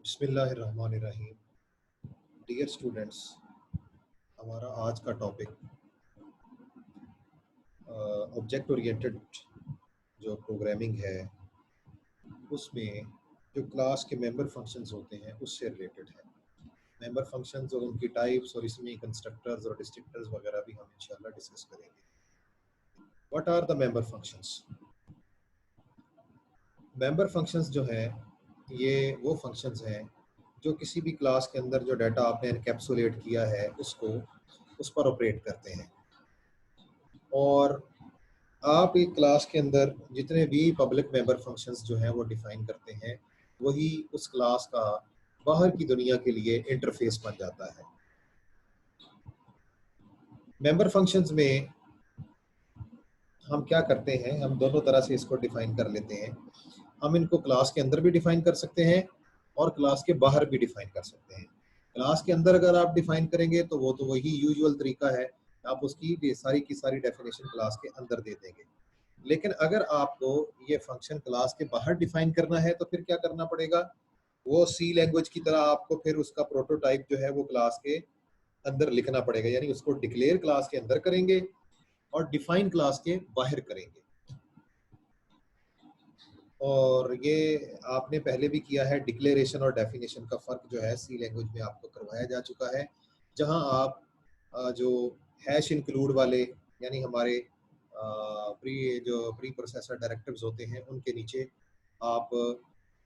बिस्मिल्लाहिर्रहमानिर्रहीम। Dear students, हमारा आज का टॉपिक ऑब्जेक्ट ओरिएंटेड जो प्रोग्रामिंग है उसमें जो क्लास के मेंबर फंक्शंस होते हैं उससे रिलेटेड है। मेंबर फंक्शंस और उनकी टाइप्स और इसमें कंस्ट्रक्टर्स और डिस्ट्रक्टर्स वगैरह भी हम इंशाल्लाह डिस्कस करेंगे। What are the member functions? Member functions जो हैं ये वो फंक्शंस हैं जो किसी भी क्लास के अंदर जो डाटा आपने एनकैप्सुलेट किया है उसको उस पर ऑपरेट करते हैं। और आप एक क्लास के अंदर जितने भी पब्लिक मेंबर फंक्शंस जो हैं वो डिफाइन करते हैं, वही उस क्लास का बाहर की दुनिया के लिए इंटरफेस बन जाता है। मेंबर फंक्शंस में हम क्या करते हैं, हम दोनों तरह से इसको डिफाइन कर लेते हैं। हम इनको क्लास के अंदर भी डिफाइन कर सकते हैं और क्लास के बाहर भी डिफाइन कर सकते हैं। क्लास के अंदर अगर आप डिफाइन करेंगे तो वो तो वही यूजुअल तरीका है, आप उसकी सारी की सारी डेफिनेशन क्लास के अंदर दे देंगे। लेकिन अगर आपको ये फंक्शन क्लास के बाहर डिफाइन करना है तो फिर क्या करना पड़ेगा, वो सी लैंग्वेज की तरह आपको फिर उसका प्रोटोटाइप जो है वो क्लास के अंदर लिखना पड़ेगा। यानी उसको डिक्लेयर क्लास के अंदर करेंगे और डिफाइन क्लास के बाहर करेंगे। और ये आपने पहले भी किया है। डिक्लेरेशन और डेफिनेशन का फ़र्क जो है सी लैंग्वेज में आपको करवाया जा चुका है, जहां आप जो हैश इंक्लूड वाले यानी हमारे प्री प्रोसेसर डायरेक्टिव्स होते हैं उनके नीचे आप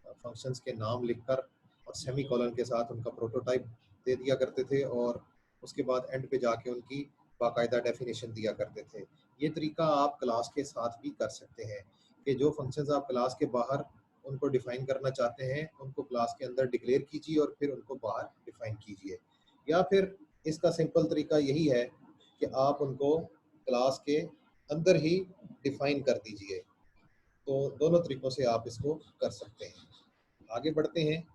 फंक्शंस के नाम लिखकर और सेमी कॉलन के साथ उनका प्रोटोटाइप दे दिया करते थे और उसके बाद एंड पे जाके उनकी बाकायदा डेफिनेशन दिया करते थे। ये तरीका आप क्लास के साथ भी कर सकते हैं कि जो फंक्शंस आप क्लास के बाहर उनको डिफाइन करना चाहते हैं उनको क्लास के अंदर डिक्लेयर कीजिए और फिर उनको बाहर डिफाइन कीजिए। या फिर इसका सिंपल तरीका यही है कि आप उनको क्लास के अंदर ही डिफाइन कर दीजिए। तो दोनों तरीकों से आप इसको कर सकते हैं। आगे बढ़ते हैं।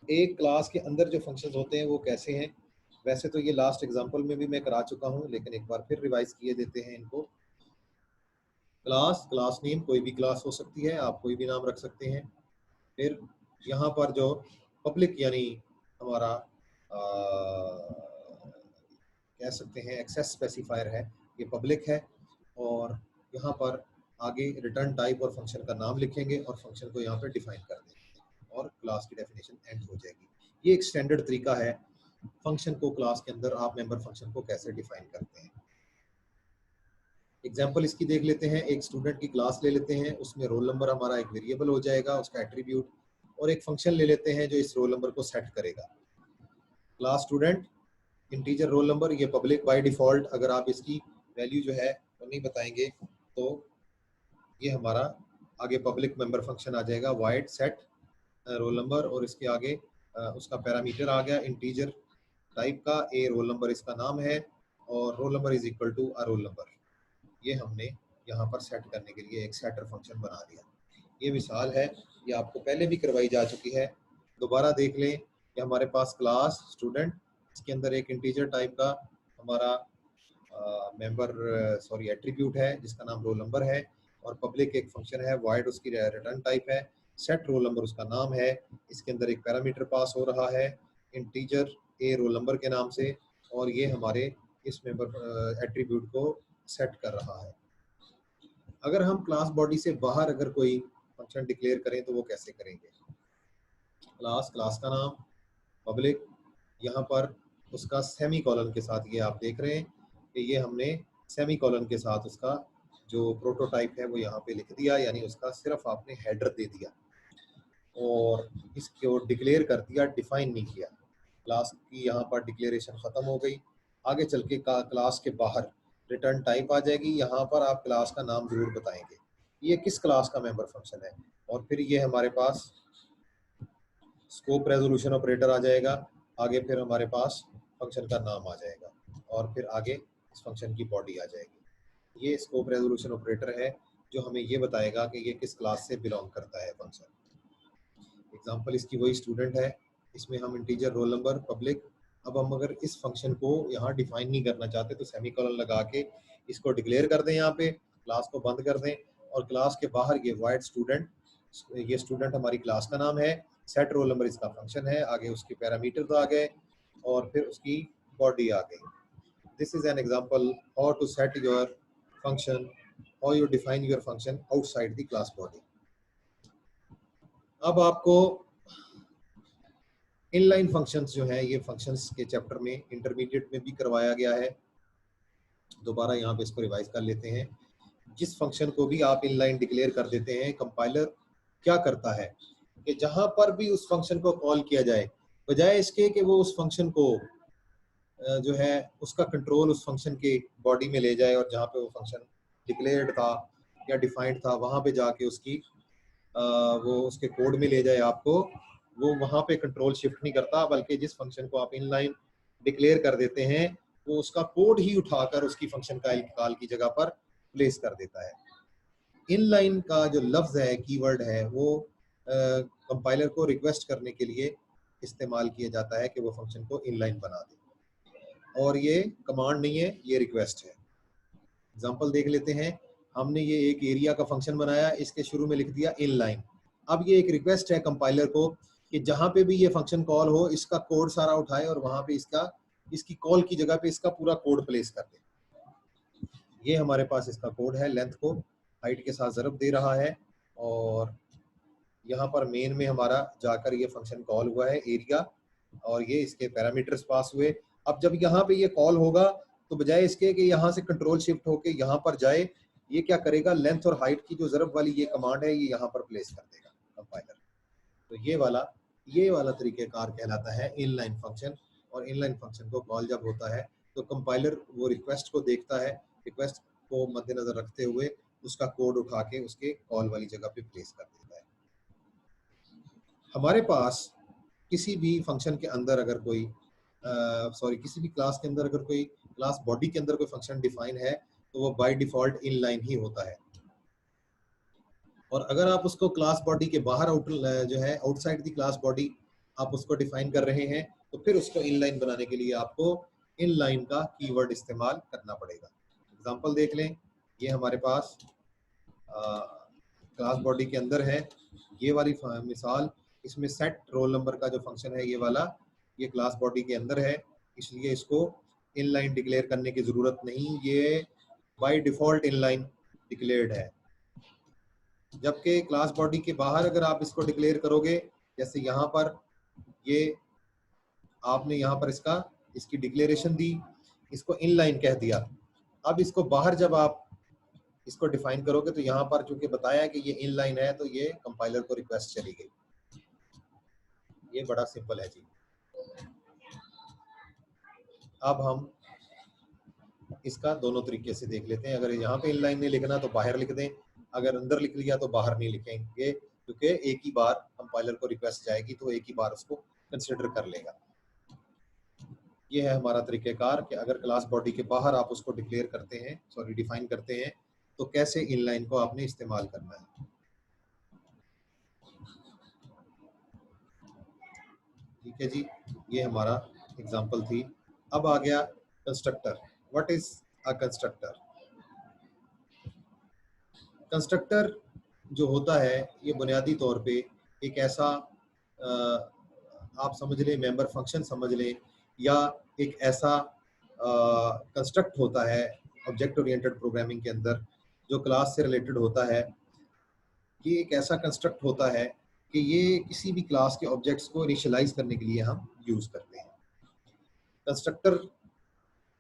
एक क्लास के अंदर जो फंक्शंस होते हैं वो कैसे हैं? वैसे तो ये लास्ट एग्जांपल में भी मैं करा चुका हूँ, लेकिन एक बार फिर रिवाइज किए देते हैं इनको। क्लास नेम कोई भी क्लास हो सकती है, आप कोई भी नाम रख सकते हैं। फिर यहाँ पर जो पब्लिक यानी हमारा कह सकते हैं एक्सेस स्पेसिफायर है, ये पब्लिक है। और यहाँ पर आगे रिटर्न टाइप और फंक्शन का नाम लिखेंगे और फंक्शन को यहाँ पर डिफाइन कर देंगे और क्लास की डेफिनेशन एंड हो जाएगी। ये एक स्टैंडर्ड तरीका है फंक्शन को क्लास के अंदर आप मेंबर फंक्शन को कैसे डिफाइन करते हैं। एग्जाम्पल इसकी देख लेते हैं। एक स्टूडेंट की क्लास ले लेते हैं, उसमें रोल नंबर हमारा एक वेरिएबल हो जाएगा, उसका एट्रीब्यूट, और एक फंक्शन ले लेते हैं जो इस रोल नंबर को सेट करेगा। Class student integer role number, ये पब्लिक बाय डिफॉल्ट, अगर आप इसकी वैल्यू जो है वो नहीं बताएंगे तो ये हमारा आगे पब्लिक मेंबर फंक्शन आ जाएगा वाइड सेट रोल नंबर, और इसके आगे उसका पैरामीटर आ गया इंटीजर टाइप का, ए रोल नंबर इसका नाम है और roll number is equal to a roll number. ये हमने यहाँ पर सेट करने के लिए एक सेटर फंक्शन बना दिया। ये मिसाल है, ये आपको पहले भी करवाई जा चुकी है, दोबारा देख लें। कि हमारे पास क्लास स्टूडेंट, इसके अंदर एक इंटीजर टाइप का हमारा मेंबर सॉरी एट्रीब्यूट है जिसका नाम रोल नंबर है, और पब्लिक एक फंक्शन है वाइड, उसकी रिटर्न टाइप है, सेट रोल नंबर उसका नाम है। इसके अंदर एक पैरामीटर पास हो रहा है इंटीजर ए रोल नंबर के नाम से, और ये हमारे इस मेंबर एट्रीब्यूट को सेट कर रहा है। अगर हम क्लास बॉडी से बाहर अगर कोई फंक्शन डिक्लेयर करें तो वो कैसे करेंगे? क्लास का नाम पब्लिक, यहाँ पर उसका सेमी कॉलन के साथ, ये आप देख रहे हैं कि ये हमने सेमी कॉलन के साथ उसका जो प्रोटोटाइप है वो यहाँ पे लिख दिया, यानी उसका सिर्फ आपने हेडर दे दिया और इसको डिक्लेयर कर दिया, डिफाइन नहीं किया। क्लास की यहाँ पर डिक्लेरेशन ख़त्म हो गई। आगे चल के क्लास के बाहर रिटर्न टाइप आ जाएगी, यहाँ पर आप क्लास का नाम जरूर बताएंगे ये किस क्लास का मेंबर फंक्शन है, और फिर ये हमारे पास स्कोप रेजोल्यूशन ऑपरेटर आ जाएगा। आगे फिर हमारे पास फंक्शन का नाम आ जाएगा और फिर आगे इस फंक्शन की बॉडी आ जाएगी। ये स्कोप रेजोल्यूशन ऑपरेटर है जो हमें ये बताएगा कि ये किस क्लास से बिलोंग करता है फंक्शन। एग्जांपल इसकी वही स्टूडेंट है, इसमें हम इंटीजर रोल नंबर पब्लिक, अब हम अगर इस फंक्शन को यहाँ डिफाइन नहीं करना चाहते तो सेमीकोलन लगा के इसको डिक्लेयर कर दें, यहाँ पे क्लास को बंद कर दें और क्लास के बाहर ये वाइड स्टूडेंट, ये स्टूडेंट हमारी क्लास का नाम है सेट रोल नंबर इसका फंक्शन है, आगे उसके पैरामीटर तो आ गए और फिर उसकी बॉडी आ गई। This is an example how to set your function, how you define your function outside the class body. अब आपको इनलाइन फंक्शंस जो है, ये फंक्शंस के चैप्टर में इंटरमीडिएट में भी करवाया गया है। दोबारा यहाँ पे इसको रिवाइज कर लेते हैं। जिस फंक्शन को भी आप इनलाइन डिक्लेयर कर देते हैं, कंपाइलर क्या करता है कि जहां पर भी उस फंक्शन को कॉल किया जाए, बजाय इसके कि वो उस फंक्शन को जो है उसका कंट्रोल उस फंक्शन के बॉडी में ले जाए और जहाँ पे वो फंक्शन डिक्लेयर्ड था या डिफाइंड था वहाँ पे जाके उसकी वो उसके कोड में ले जाए आपको, वो वहाँ पे कंट्रोल शिफ्ट नहीं करता, बल्कि जिस फंक्शन को आप इनलाइन डिक्लेयर कर देते हैं वो उसका कोड ही उठाकर उसकी फंक्शन का कॉल की जगह पर प्लेस कर देता है। इनलाइन का जो लफ्ज़ है, कीवर्ड है, वो कंपाइलर को रिक्वेस्ट करने के लिए इस्तेमाल किया जाता है कि वो फंक्शन को इनलाइन बना दे, और ये कमांड नहीं है, ये रिक्वेस्ट है। एग्जांपल देख लेते हैं। हमने ये एक एरिया का फंक्शन बनाया, इसके शुरू में लिख दिया इनलाइन। अब ये एक रिक्वेस्ट है कंपाइलर को कि जहाँ पे भी ये फंक्शन कॉल हो इसका कोड सारा उठाए और वहाँ पे इसकी कॉल की जगह पे इसका पूरा कोड प्लेस कर दे। ये हमारे पास इसका कोड है, लेंथ को हाइट के साथ ज़रब दे रहा है और यहाँ पर मेन में हमारा जाकर ये फंक्शन कॉल हुआ है एरिया, और ये इसके पैरामीटर्स पास हुए। अब जब यहाँ पे ये कॉल होगा तो बजाय इसके कि यहाँ से कंट्रोल शिफ्ट होके यहाँ पर जाए, ये क्या करेगा, लेंथ और हाइट की जो ज़रब वाली ये कमांड है ये यहाँ पर प्लेस कर देगा कंपाइलर। तो ये वाला तरीक़ेकार कहलाता है इनलाइन फंक्शन। और इनलाइन फंक्शन को कॉल जब होता है तो कंपाइलर वो रिक्वेस्ट को देखता है, रिक्वेस्ट को मद्देनज़र रखते हुए उसका कोड उठा के उसके कॉल वाली जगह पे प्लेस कर देता है। हमारे पास किसी भी फंक्शन के अंदर अगर कोई किसी भी क्लास के अंदर अगर कोई क्लास बॉडी के अंदर कोई फंक्शन डिफाइन है तो वो बाय डिफ़ॉल्ट इनलाइन ही होता है। और अगर आप उसको क्लास बॉडी के बाहर जो है आउटसाइड दी क्लास बॉडी आप उसको डिफाइन कर रहे हैं तो फिर उसको इनलाइन बनाने के लिए आपको इनलाइन का कीवर्ड इस्तेमाल करना पड़ेगा। एग्जांपल देख लें। ये हमारे पास क्लास बॉडी के अंदर है ये वाली मिसाल, इसमें सेट रोल नंबर का जो फंक्शन है ये वाला, ये क्लास बॉडी के अंदर है, इसलिए इसको इनलाइन डिक्लेयर करने की ज़रूरत नहीं, ये बाय डिफ़ॉल्ट इनलाइन डिक्लेयर्ड है। जबकि क्लास बॉडी के बाहर अगर आप इसको डिक्लेयर करोगे, जैसे यहाँ पर ये आपने यहाँ पर इसकी डिक्लेरेशन दी, इसको इनलाइन कह दिया। अब इसको बाहर जब आप इसको डिफाइन करोगे तो यहाँ पर चूंकि बताया कि ये इनलाइन है तो ये कंपाइलर को रिक्वेस्ट चली गई। ये बड़ा सिंपल है जी। अब हम इसका दोनों तरीके से देख लेते हैं। अगर यहाँ पे इनलाइन नहीं लिखना तो बाहर लिख दें, अगर अंदर लिख लिया तो बाहर नहीं लिखेंगे, क्योंकि एक ही बार कंपाइलर को रिक्वेस्ट जाएगी तो एक ही बार उसको कंसिडर कर लेगा। ये है हमारा तरीक़ेकार कि अगर क्लास बॉडी के बाहर आप उसको डिक्लेयर करते हैं, डिफाइन करते हैं, तो कैसे इनलाइन को आपने इस्तेमाल करना है। ठीक है जी, ये हमारा एग्जांपल थी। अब आ गया constructor. What is a constructor? Constructor जो होता है ये बुनियादी तौर पे एक ऐसा आप समझ लें, मेंबर फंक्शन समझ लें, या एक ऐसा कंस्ट्रक्ट होता है ऑब्जेक्ट ओरिएंटेड प्रोग्रामिंग के अंदर जो क्लास से रिलेटेड होता है। ये एक ऐसा कंस्ट्रक्ट होता है कि ये किसी भी क्लास के ऑब्जेक्ट्स को इनिशियलाइज करने के लिए हम यूज़ करते हैं। कंस्ट्रक्टर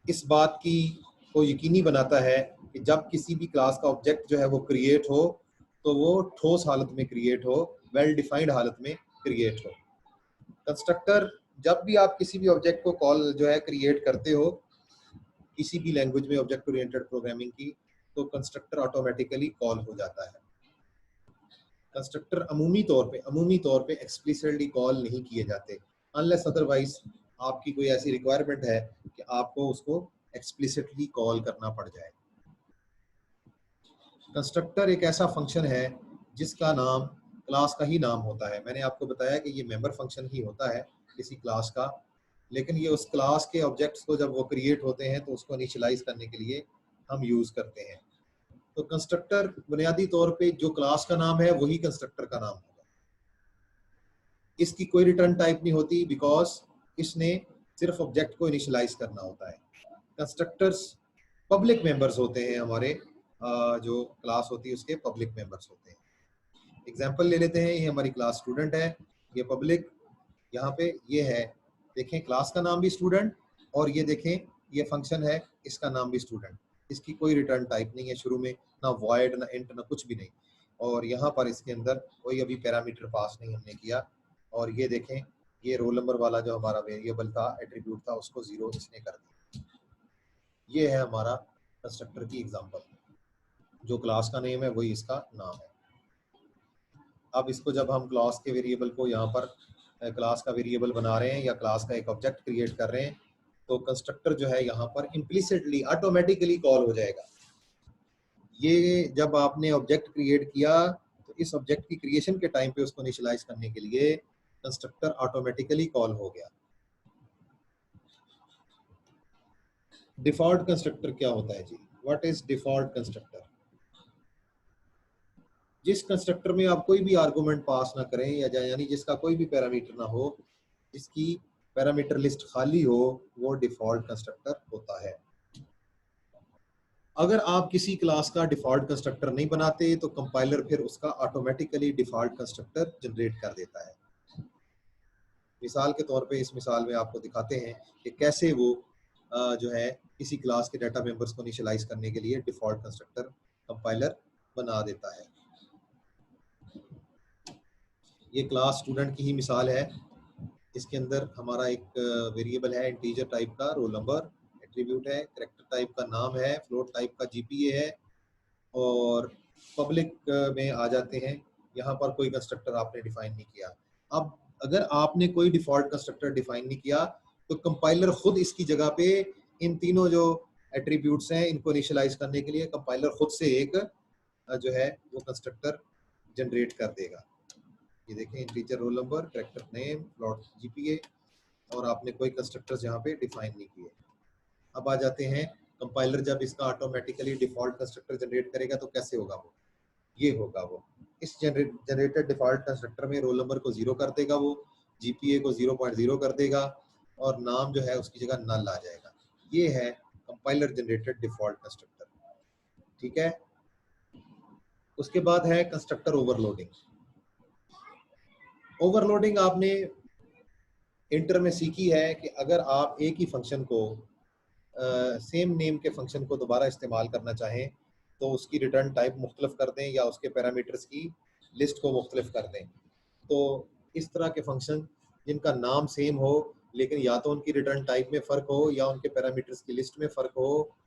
इस बात की को यकीनी बनाता है कि जब किसी भी क्लास का ऑब्जेक्ट जो है वो क्रिएट हो तो वो ठोस हालत में क्रिएट हो, वेल डिफाइंड हालत में क्रिएट हो। कंस्ट्रक्टर जब भी आप किसी भी ऑब्जेक्ट को कॉल जो है क्रिएट करते हो किसी भी लैंग्वेज में ऑब्जेक्ट ओरिएंटेड प्रोग्रामिंग की, तो कंस्ट्रक्टर ऑटोमेटिकली कॉल हो जाता है। कंस्ट्रक्टर अमूमी तौर पे एक्सप्लिसिटली कॉल नहीं किए जाते, अनलेस अदरवाइज आपकी कोई ऐसी रिक्वायरमेंट है कि आपको उसको एक्सप्लिसिटली कॉल करना पड़ जाए। कंस्ट्रक्टर एक ऐसा फंक्शन है जिसका नाम क्लास का ही नाम होता है। मैंने आपको बताया कि ये मेंबर फंक्शन ही होता है किसी क्लास का, लेकिन ये उस क्लास के ऑब्जेक्ट्स को जब वो क्रिएट होते हैं तो उसको इनिशियलाइज करने के लिए हम यूज़ करते हैं। तो कंस्ट्रक्टर बुनियादी तौर पे जो क्लास का नाम है वही कंस्ट्रक्टर का नाम होगा। इसकी कोई रिटर्न टाइप नहीं होती, बिकॉज इसने सिर्फ ऑब्जेक्ट को इनिशियलाइज करना होता है। कंस्ट्रक्टर्स पब्लिक मेंबर्स होते हैं, हमारे जो क्लास होती है उसके पब्लिक मेंबर्स होते हैं। एग्जांपल ले लेते हैं, ये हमारी क्लास स्टूडेंट है, ये पब्लिक, यहाँ पे ये है, देखें क्लास का नाम भी स्टूडेंट, और ये देखें ये फंक्शन है, इसका नाम भी स्टूडेंट। इसकी कोई रिटर्न टाइप नहीं है शुरू में, ना वॉइड ना इंट ना कुछ भी नहीं, और यहाँ पर इसके अंदर कोई अभी पैरामीटर पास नहीं हमने किया। और ये देखें ये रोल नंबर वाला जो हमारा वेरिएबल था, एट्रीब्यूट था, उसको 0 इसने कर दिया। ये है हमारा कंस्ट्रक्टर की एग्जांपल, जो क्लास का नेम है वही इसका नाम है। अब इसको जब हम क्लास के वेरिएबल को यहाँ पर क्लास का वेरिएबल बना रहे हैं या क्लास का एक ऑब्जेक्ट क्रिएट कर रहे हैं, तो कंस्ट्रक्टर जो है यहाँ पर इम्प्लिसिटली ऑटोमेटिकली कॉल हो जाएगा। ये जब आपने ऑब्जेक्ट क्रिएट किया तो इस ऑब्जेक्ट की क्रिएशन के टाइम पे उसको इनिशियलाइज करने के लिए कंस्ट्रक्टर ऑटोमेटिकली कॉल हो गया। डिफॉल्ट कंस्ट्रक्टर क्या होता है जी? What is default constructor? जिस कंस्ट्रक्टर में आप कोई भी आर्गुमेंट पास ना करें, या यानी जिसका कोई भी पैरामीटर ना हो, जिसकी पैरामीटर लिस्ट खाली हो, वो डिफॉल्ट कंस्ट्रक्टर होता है। अगर आप किसी क्लास का डिफॉल्ट कंस्ट्रक्टर नहीं बनाते तो कंपाइलर फिर उसका ऑटोमेटिकली डिफॉल्ट कंस्ट्रक्टर जनरेट कर देता है। मिसाल के तौर पे इस मिसाल में आपको दिखाते हैं कि कैसे वो जो है किसी क्लास के डाटा मेंबर्स को इनिशियलाइज करने के लिए डिफॉल्ट कंस्ट्रक्टर कंपाइलर बना देता है। ये क्लास स्टूडेंट की ही मिसाल है। इसके अंदर हमारा एक वेरिएबल है इंटीजर टाइप का, रोल नंबर, एट्रीब्यूट है, कैरेक्टर टाइप का नाम है, फ्लोट टाइप का जीपीए है, और पब्लिक में आ जाते हैं। यहाँ पर कोई कंस्ट्रक्टर आपने डिफाइन नहीं किया। अब अगर आपने कोई डिफॉल्ट कंस्ट्रक्टर डिफाइन नहीं किया तो कंपाइलर खुद इसकी जगह पे इन तीनों जो एट्रीब्यूट्स हैं इनको इनिशियलाइज करने के लिए कंपाइलर खुद से एक जो है वो कंस्ट्रक्टर जनरेट कर देगा। ये देखें integer roll number, character name, float GPA, और आपने कोई कंस्ट्रक्टर्स यहाँ पे डिफाइन नहीं किए। अब आ जाते हैं कंपाइलर जब इसका ऑटोमेटिकली डिफॉल्ट कंस्ट्रक्टर जनरेट करेगा तो कैसे होगा वो? ये होगा वो इस जनरेटेड डिफॉल्ट कंस्ट्रक्टर में रोल नंबर को 0 कर देगा, वो जीपीए को 0.0 कर देगा, और नाम जो है उसकी जगह नल आ जाएगा। ये है कंपाइलर जनरेटेड डिफॉल्ट कंस्ट्रक्टर। ठीक है, उसके बाद है कंस्ट्रक्टर ओवरलोडिंग। ओवरलोडिंग आपने इंटर में सीखी है कि अगर आप एक ही फंक्शन को सेम नेम के फंक्शन को दोबारा इस्तेमाल करना चाहें तो उसकी रिटर्न टाइप मुख्तलिफ कर दें या उसके पैरामीटर्स की लिस्ट को मुख्तलिफ कर दें। तो इस तरह के फंक्शन जिनका नाम सेम हो लेकिन या तो उनकी रिटर्न टाइप में फ़र्क हो या उनके पैरामीटर्स की लिस्ट में फ़र्क हो,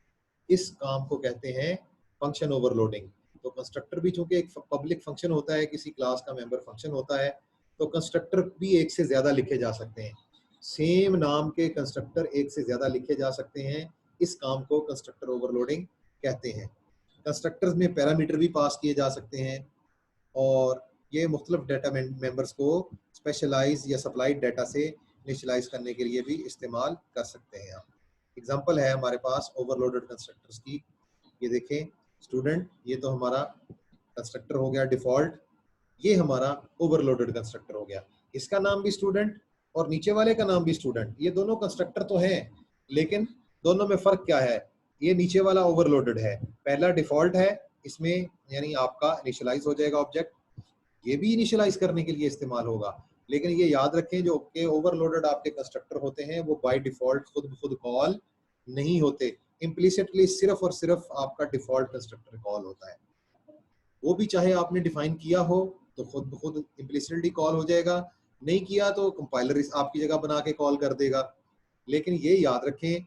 इस काम को कहते हैं फंक्शन ओवरलोडिंग। तो कंस्ट्रक्टर भी चूंकि एक पब्लिक फंक्शन होता है, किसी क्लास का मेंबर फंक्शन होता है, तो कंस्ट्रक्टर भी एक से ज़्यादा लिखे जा सकते हैं। सेम नाम के कंस्ट्रक्टर एक से ज़्यादा लिखे जा सकते हैं। इस काम को कंस्ट्रक्टर ओवरलोडिंग कहते हैं। कंस्ट्रक्टर्स में पैरामीटर भी पास किए जा सकते हैं और ये मुख्तलिफ डाटा मेंबर्स को स्पेशलाइज या सप्लाइड डाटा से इनिशियलाइज करने के लिए भी इस्तेमाल कर सकते हैं आप। एग्जांपल है हमारे पास ओवरलोडेड कंस्ट्रक्टर्स की। ये देखें स्टूडेंट, ये तो हमारा कंस्ट्रक्टर हो गया डिफॉल्ट, ये हमारा ओवरलोडेड कंस्ट्रक्टर हो गया। इसका नाम भी स्टूडेंट और नीचे वाले का नाम भी स्टूडेंट। ये दोनों कंस्ट्रक्टर तो हैं, लेकिन दोनों में फ़र्क क्या है? ये नीचे वाला ओवरलोडेड है, पहला डिफॉल्ट है, इसमें यानी आपका इनिशियलाइज हो जाएगा ऑब्जेक्ट, ये भी इनिशियलाइज करने के लिए इस्तेमाल होगा। लेकिन ये याद रखें जो के ओवरलोडेड आपके कंस्ट्रक्टर होते हैं वो बाय डिफॉल्ट खुद ब खुद कॉल नहीं होते, इम्प्लिसिटली सिर्फ और सिर्फ आपका डिफॉल्ट कंस्ट्रक्टर कॉल होता है। वो भी चाहे आपने डिफाइन किया हो तो खुद ब खुद इम्प्लिसिटली कॉल हो जाएगा, नहीं किया तो कंपाइलर इस आपकी जगह बना के कॉल कर देगा। लेकिन ये याद रखें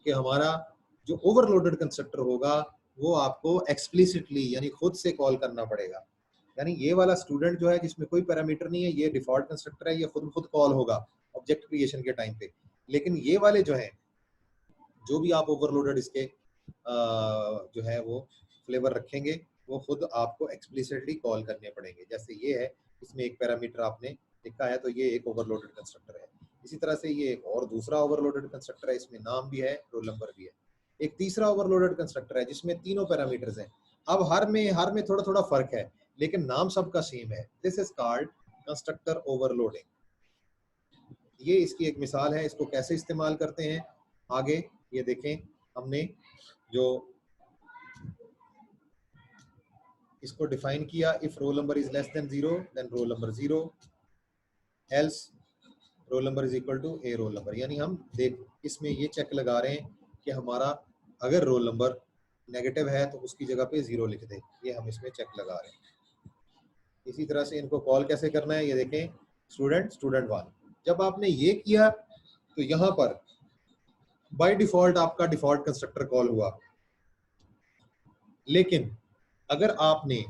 कि हमारा जो ओवरलोडेड कंस्ट्रक्टर होगा वो आपको एक्सप्लिसिटली यानी खुद से कॉल करना पड़ेगा। यानी ये वाला स्टूडेंट जो है जिसमें कोई पैरामीटर नहीं है, ये डिफॉल्ट कंस्ट्रक्टर है, ये खुद खुद कॉल होगा ऑब्जेक्ट क्रिएशन के टाइम पे। लेकिन ये वाले जो हैं, जो भी आप ओवरलोडेड इसके जो है वो फ्लेवर रखेंगे वो खुद आपको एक्सप्लिसिटली कॉल करने पड़ेंगे। जैसे ये है, इसमें एक पैरामीटर आपने लिखा है तो ये एक ओवरलोडेड कंस्ट्रक्टर है। इसी तरह से ये एक और दूसरा ओवरलोडेड कंस्ट्रक्टर है, इसमें नाम भी है, रोल नंबर भी है। एक तीसरा ओवरलोडेड कंस्ट्रक्टर है जिसमें तीनों पैरामीटर्स हैं। अब हर में थोड़ा थोड़ा फर्क है लेकिन नाम सबका सेम है। This is called constructor overloading, ये इसकी एक मिसाल है। इसको कैसे इस्तेमाल करते हैं आगे ये देखें। हमने जो इसको डिफाइन किया, if roll number is less than 0 then roll number 0, else roll number is equal to a roll number. यानी हम देख इसमें ये चेक लगा रहे हैं कि हमारा अगर रोल नंबर नेगेटिव है तो उसकी जगह पे 0 लिख दें, ये हम इसमें चेक लगा रहे हैं। इसी तरह से इनको कॉल कैसे करना है ये देखें, स्टूडेंट स्टूडेंट 1। जब आपने ये किया तो यहाँ पर बाय डिफॉल्ट आपका डिफॉल्ट कंस्ट्रक्टर कॉल हुआ, लेकिन अगर आपने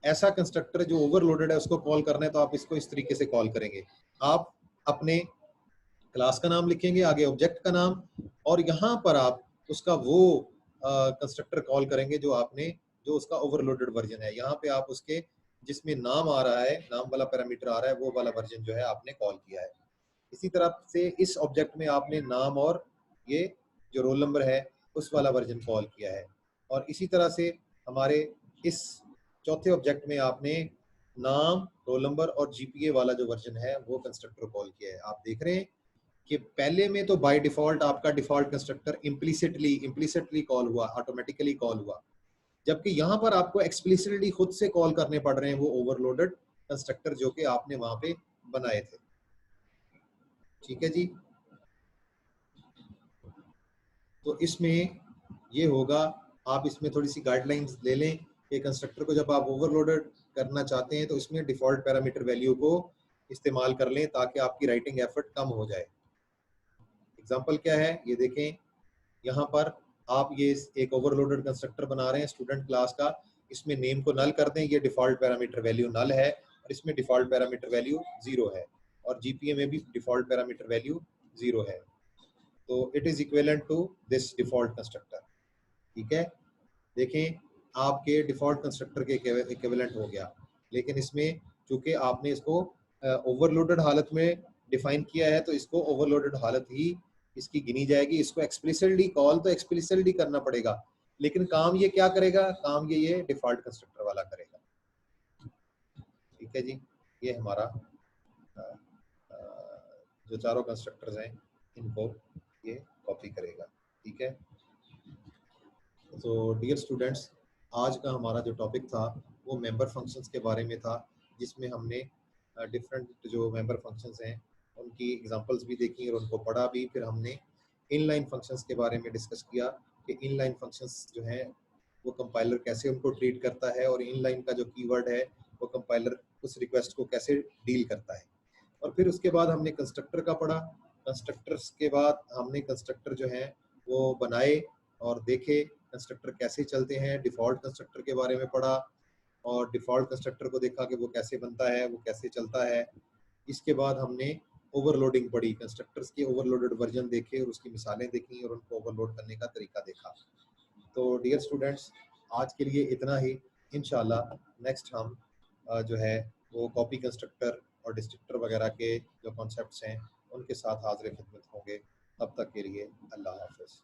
ऐसा कंस्ट्रक्टर जो ओवरलोडेड है उसको कॉल करना है तो आप इसको इस तरीके से कॉल करेंगे। आप अपने क्लास का नाम लिखेंगे, आगे ऑब्जेक्ट का नाम, और यहाँ पर आप उसका वो कंस्ट्रक्टर कॉल करेंगे जो आपने जो उसका ओवरलोडेड वर्जन है। यहाँ पे आप उसके जिसमें नाम आ रहा है, नाम वाला पैरामीटर आ रहा है, वो वाला वर्जन जो है आपने कॉल किया है। इसी तरह से इस ऑब्जेक्ट में आपने नाम और ये जो रोल नंबर है उस वाला वर्जन कॉल किया है। और इसी तरह से हमारे इस चौथे ऑब्जेक्ट में आपने नाम, रोल नंबर और जीपीए वाला जो वर्जन है वो कंस्ट्रक्टर कॉल किया है। आप देख रहे हैं कि पहले में तो बाय डिफॉल्ट आपका डिफॉल्ट कंस्ट्रक्टर इम्प्लिसिटली कॉल हुआ, ऑटोमेटिकली कॉल हुआ, जबकि यहाँ पर आपको एक्सप्लिसिटली खुद से कॉल करने पड़ रहे हैं वो ओवरलोडेड कंस्ट्रक्टर जो कि आपने वहां पे बनाए थे। ठीक है जी। तो इसमें ये होगा, आप इसमें थोड़ी सी गाइडलाइंस ले लें कि कंस्ट्रक्टर को जब आप ओवरलोडेड करना चाहते हैं तो इसमें डिफॉल्ट पैरामीटर वैल्यू को इस्तेमाल कर लें ताकि आपकी राइटिंग एफर्ट कम हो जाए। एग्जांपल क्या है ये देखें, यहाँ पर आप ये एक ओवरलोडेड कंस्ट्रक्टर बना रहे हैं स्टूडेंट क्लास का, इसमें नेम को नल कर दें, ये डिफॉल्ट पैरामीटर वैल्यू नल है और इसमें डिफॉल्ट पैरामीटर वैल्यू 0 है, और जीपीए में भी डिफॉल्ट पैरामीटर वैल्यू 0 है। तो it is equivalent to this default constructor. ठीक है, देखें आपके डिफॉल्ट कंस्ट्रक्टर के इक्विवेलेंट हो गया, लेकिन इसमें चूंकि आपने इसको ओवरलोडेड हालत में डिफाइन किया है तो इसको ओवरलोडेड हालत ही इसकी गिनी जाएगी। इसको एक्सप्लिसिटली कॉल तो एक्सप्लिसिटली करना पड़ेगा, लेकिन काम ये क्या करेगा, काम ये डिफॉल्ट कंस्ट्रक्टर वाला करेगा। ठीक है जी, ये हमारा जो चारों कंस्ट्रक्टर्स हैं इनको ये कॉपी करेगा। ठीक है, तो डियर स्टूडेंट्स, आज का हमारा जो टॉपिक था वो मेंबर फंक्शंस के बारे में था, जिसमें हमने डिफरेंट जो मेंबर फंक्शंस हैं उनकी एग्जांपल्स भी देखी और उनको पढ़ा भी। फिर हमने इनलाइन फंक्शंस के बारे में डिस्कस किया कि इनलाइन फंक्शंस जो हैं वो कंपाइलर कैसे उनको ट्रीट करता है, और इनलाइन का जो कीवर्ड है वो कंपाइलर उस रिक्वेस्ट को कैसे डील करता है। और फिर उसके बाद हमने कंस्ट्रक्टर का पढ़ा। कंस्ट्रक्टर्स के बाद हमने कंस्ट्रक्टर जो हैं वो बनाए और देखे कंस्ट्रक्टर कैसे चलते हैं, डिफ़ॉल्ट कंस्ट्रक्टर के बारे में पढ़ा और डिफ़ॉल्ट कंस्ट्रक्टर को देखा कि वो कैसे बनता है, वो कैसे चलता है। इसके बाद हमने ओवरलोडिंग पढ़ी, कंस्ट्रक्टर्स के ओवरलोडेड वर्जन देखे और उसकी मिसालें देखी और उनको ओवरलोड करने का तरीका देखा। तो डियर स्टूडेंट्स, आज के लिए इतना ही। इंशाल्लाह नेक्स्ट हम जो है वो कॉपी कंस्ट्रक्टर और डिस्ट्रक्टर वगैरह के जो कॉन्सेप्ट्स हैं उनके साथ हाजिर खिदमत होंगे। तब तक के लिए अल्लाह हाफ़िज़।